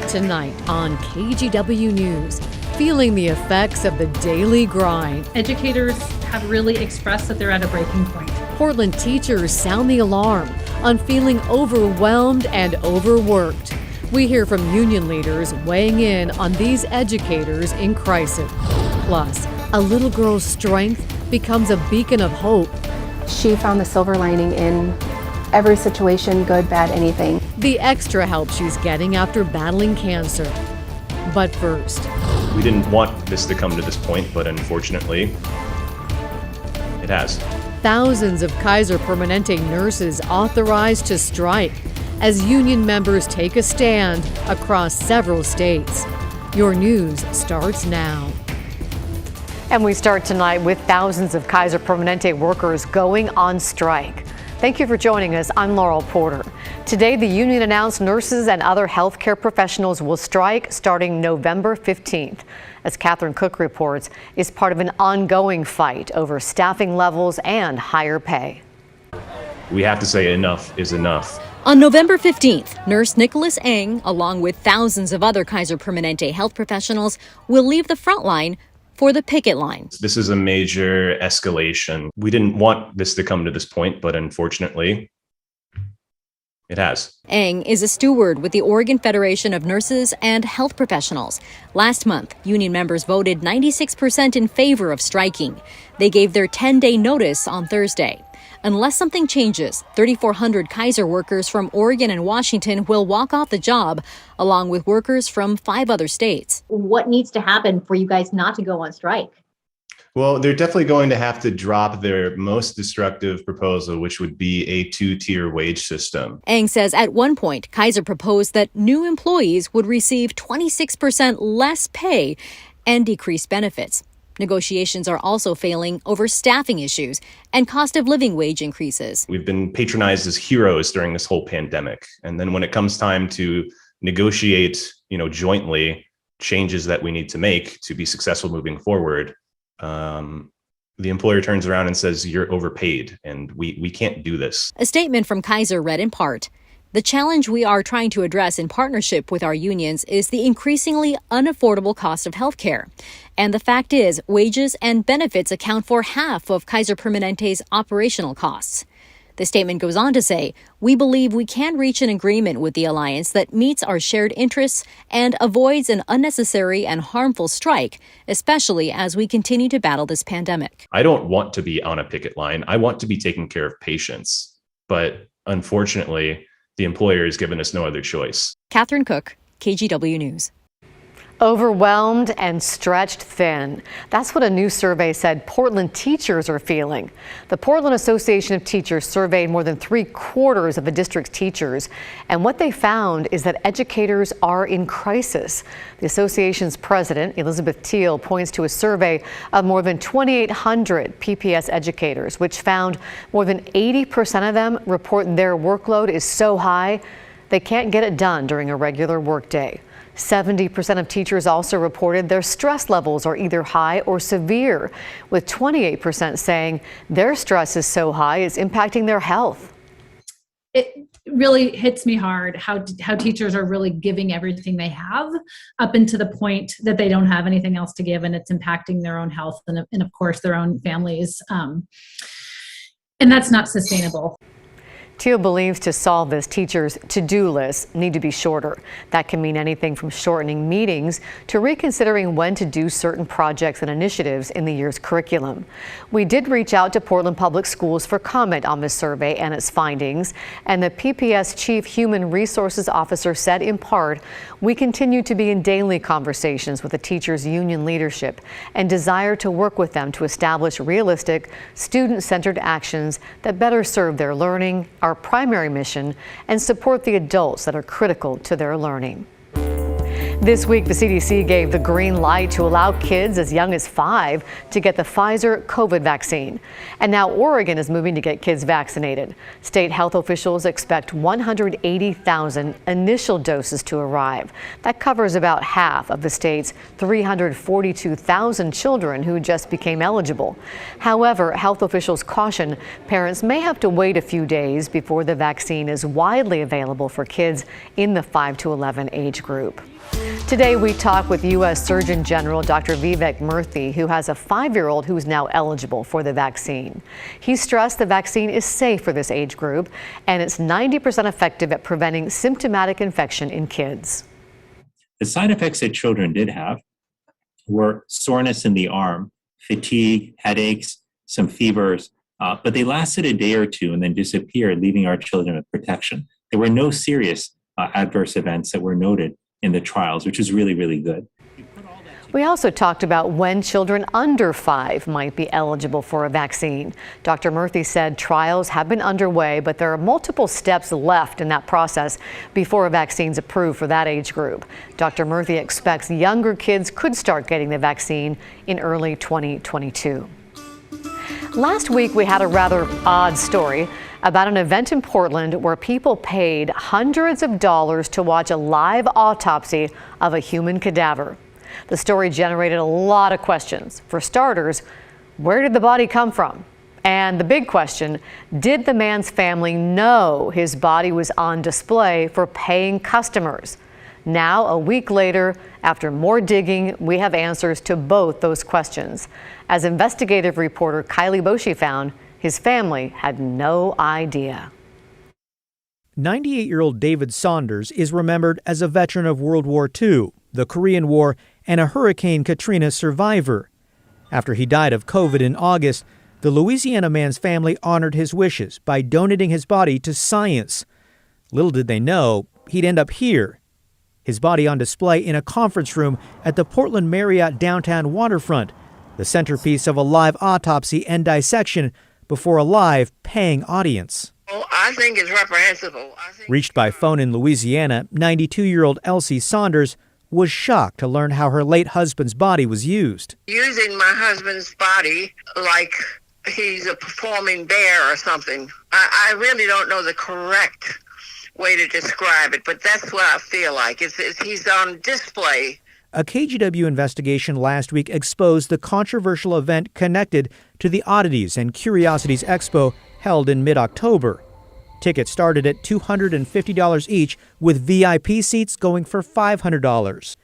Tonight on KGW News, feeling the effects of the daily grind. Educators have really expressed that they're at a breaking point. Portland teachers sound the alarm on feeling overwhelmed and overworked. We hear from union leaders weighing in on these educators in crisis. Plus, a little girl's strength becomes a beacon of hope. She found the silver lining in every situation, good, bad, anything. The extra help she's getting after battling cancer. But first, we didn't want this to come to this point, but unfortunately, it has. Thousands of Kaiser Permanente nurses authorized to strike as union members take a stand across several states. Your news starts now. And we start tonight with thousands of Kaiser Permanente workers going on strike. Thank you for joining us. I'm Laurel Porter. Today, the union announced nurses and other healthcare professionals will strike starting November 15th. As Catherine Cook reports, is part of an ongoing fight over staffing levels and higher pay. We have to say enough is enough. On November 15th, Nurse Nicholas Ng, along with thousands of other Kaiser Permanente health professionals, will leave the front line for the picket line. This is a major escalation. We didn't want this to come to this point, but unfortunately, it has. Ng is a steward with the Oregon Federation of Nurses and Health Professionals. Last month, union members voted 96% in favor of striking. They gave their 10-day notice on Thursday. Unless something changes, 3,400 Kaiser workers from Oregon and Washington will walk off the job, along with workers from 5 other states. What needs to happen for you guys not to go on strike? Well, they're definitely going to have to drop their most destructive proposal, which would be a 2-tier wage system. Ng says at one point, Kaiser proposed that new employees would receive 26% less pay and decreased benefits. Negotiations are also failing over staffing issues and cost of living wage increases. We've been patronized as heroes during this whole pandemic. And then when it comes time to negotiate, jointly changes that we need to make to be successful moving forward, the employer turns around and says, you're overpaid and we can't do this. A statement from Kaiser read in part, "The challenge we are trying to address in partnership with our unions is the increasingly unaffordable cost of health care. And the fact is, wages and benefits account for half of Kaiser Permanente's operational costs." The statement goes on to say, "We believe we can reach an agreement with the alliance that meets our shared interests and avoids an unnecessary and harmful strike, especially as we continue to battle this pandemic." I don't want to be on a picket line. I want to be taking care of patients. But unfortunately, the employer has given us no other choice. Catherine Cook, KGW News. Overwhelmed and stretched thin. That's what a new survey said Portland teachers are feeling. The Portland Association of Teachers surveyed more than 3/4 of the district's teachers, and what they found is that educators are in crisis. The association's president, Elizabeth Teal, points to a survey of more than 2,800 PPS educators, which found more than 80% of them report their workload is so high they can't get it done during a regular workday. 70% of teachers also reported their stress levels are either high or severe, with 28% saying their stress is so high it's impacting their health. It really hits me hard how teachers are really giving everything they have up into the point that they don't have anything else to give, and it's impacting their own health and of course their own families. And that's not sustainable. Teal believes to solve this, teachers' to-do lists need to be shorter. That can mean anything from shortening meetings to reconsidering when to do certain projects and initiatives in the year's curriculum. We did reach out to Portland Public Schools for comment on this survey and its findings, and the PPS Chief Human Resources Officer said in part, "We continue to be in daily conversations with the teachers' union leadership and desire to work with them to establish realistic, student-centered actions that better serve their learning, our primary mission, and support the adults that are critical to their learning." This week, the CDC gave the green light to allow kids as young as 5 to get the Pfizer COVID vaccine. And now Oregon is moving to get kids vaccinated. State health officials expect 180,000 initial doses to arrive. That covers about half of the state's 342,000 children who just became eligible. However, health officials caution parents may have to wait a few days before the vaccine is widely available for kids in the 5 to 11 age group. Today, we talk with U.S. Surgeon General Dr. Vivek Murthy, who has a 5-year-old who is now eligible for the vaccine. He stressed the vaccine is safe for this age group, and it's 90% effective at preventing symptomatic infection in kids. The side effects that children did have were soreness in the arm, fatigue, headaches, some fevers, but they lasted a day or two and then disappeared, leaving our children with protection. There were no serious adverse events that were noted in the trials, which is really, really good. We also talked about when children under 5 might be eligible for a vaccine. Dr. Murthy said trials have been underway, but there are multiple steps left in that process before a vaccine's approved for that age group. Dr. Murthy expects younger kids could start getting the vaccine in early 2022. Last week, we had a rather odd story about an event in Portland where people paid hundreds of dollars to watch a live autopsy of a human cadaver. The story generated a lot of questions. For starters, where did the body come from? And the big question, did the man's family know his body was on display for paying customers? Now, a week later, after more digging, we have answers to both those questions. As investigative reporter Kylie Boshi found, his family had no idea. 98-year-old David Saunders is remembered as a veteran of World War II, the Korean War, and a Hurricane Katrina survivor. After he died of COVID in August, the Louisiana man's family honored his wishes by donating his body to science. Little did they know, he'd end up here, his body on display in a conference room at the Portland Marriott downtown waterfront, the centerpiece of a live autopsy and dissection before a live, paying audience. I think it's reprehensible. Reached by phone in Louisiana, 92-year-old Elsie Saunders was shocked to learn how her late husband's body was used. Using my husband's body like he's a performing bear or something. I really don't know the correct way to describe it, but that's what I feel like. He's on display. A KGW investigation last week exposed the controversial event connected to the Oddities and Curiosities Expo held in mid-October. Tickets started at $250 each, with VIP seats going for $500.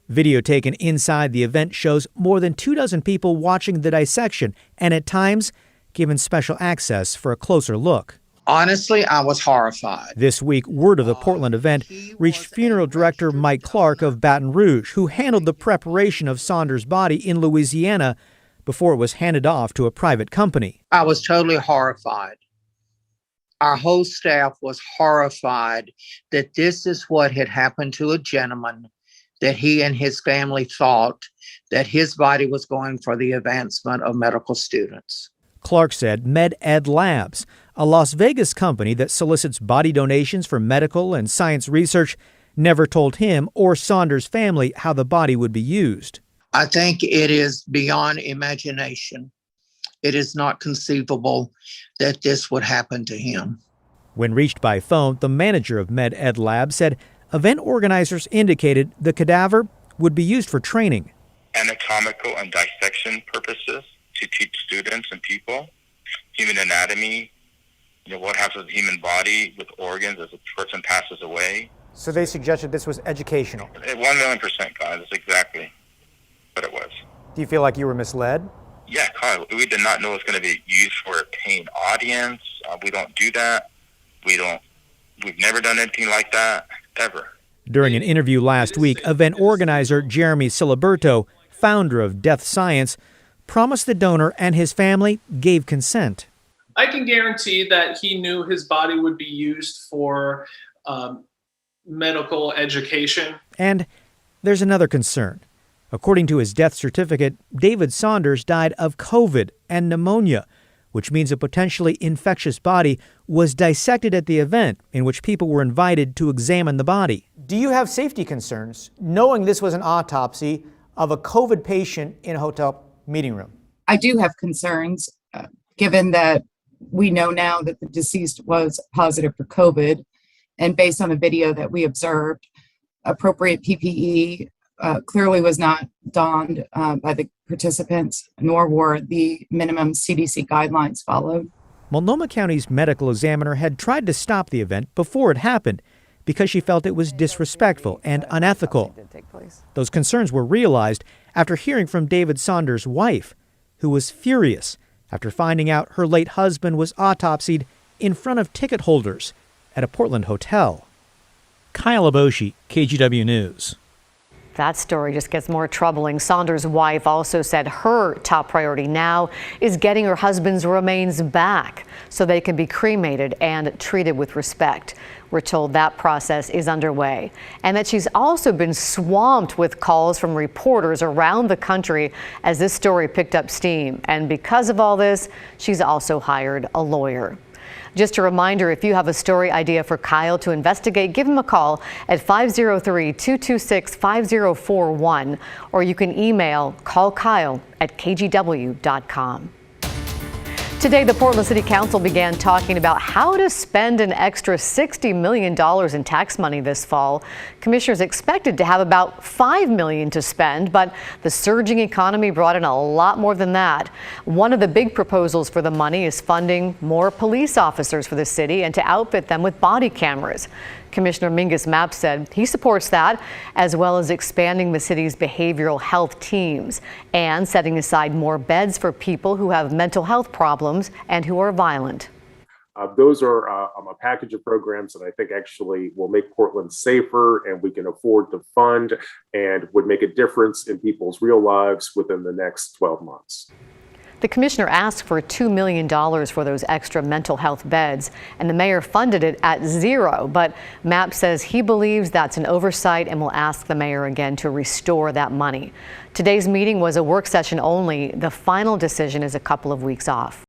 Video taken inside the event shows more than 24 people watching the dissection and at times given special access for a closer look. Honestly, I was horrified. This week, word of the Portland event reached funeral director Mike Clark of Baton Rouge, who handled the preparation of Saunders' body in Louisiana before it was handed off to a private company. I was totally horrified. Our whole staff was horrified that this is what had happened to a gentleman, that he and his family thought that his body was going for the advancement of medical students. Clark said MedEd Labs, a Las Vegas company that solicits body donations for medical and science research, never told him or Saunders' family how the body would be used. I think it is beyond imagination. It is not conceivable that this would happen to him. When reached by phone, the manager of MedEd Labs said event organizers indicated the cadaver would be used for training. Anatomical and dissection purposes to teach students and people human anatomy, what happens with the human body with organs as a person passes away. So they suggested this was educational. 1,000,000%, guys. That's exactly what it was. Do you feel like you were misled? Yeah, Kyle, we did not know it was going to be used for a paying audience. We don't do that. We've never done anything like that, ever. During an interview last week, event organizer Jeremy Siliberto, founder of Death Science, promised the donor and his family gave consent. I can guarantee that he knew his body would be used for medical education. And there's another concern. According to his death certificate, David Saunders died of COVID and pneumonia, which means a potentially infectious body was dissected at the event in which people were invited to examine the body. Do you have safety concerns knowing this was an autopsy of a COVID patient in a hotel meeting room? I do have concerns, given that we know now that the deceased was positive for COVID, and based on the video that we observed, appropriate PPE clearly was not donned by the participants, nor were the minimum CDC guidelines followed. Multnomah County's medical examiner had tried to stop the event before it happened because she felt it was disrespectful and unethical. Those concerns were realized after hearing from David Saunders' wife, who was furious after finding out her late husband was autopsied in front of ticket holders at a Portland hotel. Kyle Aboshi, KGW News. That story just gets more troubling. Saunders' wife also said her top priority now is getting her husband's remains back so they can be cremated and treated with respect. We're told that process is underway and that she's also been swamped with calls from reporters around the country as this story picked up steam. And because of all this, she's also hired a lawyer. Just a reminder, if you have a story idea for Kyle to investigate, give him a call at 503-226-5041, or you can email callkyle@kgw.com. Today, the Portland City Council began talking about how to spend an extra $60 million in tax money this fall. Commissioners expected to have about $5 million to spend, but the surging economy brought in a lot more than that. One of the big proposals for the money is funding more police officers for the city and to outfit them with body cameras. Commissioner Mingus Mapp said he supports that, as well as expanding the city's behavioral health teams and setting aside more beds for people who have mental health problems and who are violent. Those are a package of programs that I think actually will make Portland safer and we can afford to fund and would make a difference in people's real lives within the next 12 months. The commissioner asked for $2 million for those extra mental health beds, and the mayor funded it at $0. But Mapp says he believes that's an oversight and will ask the mayor again to restore that money. Today's meeting was a work session only. The final decision is a couple of weeks off.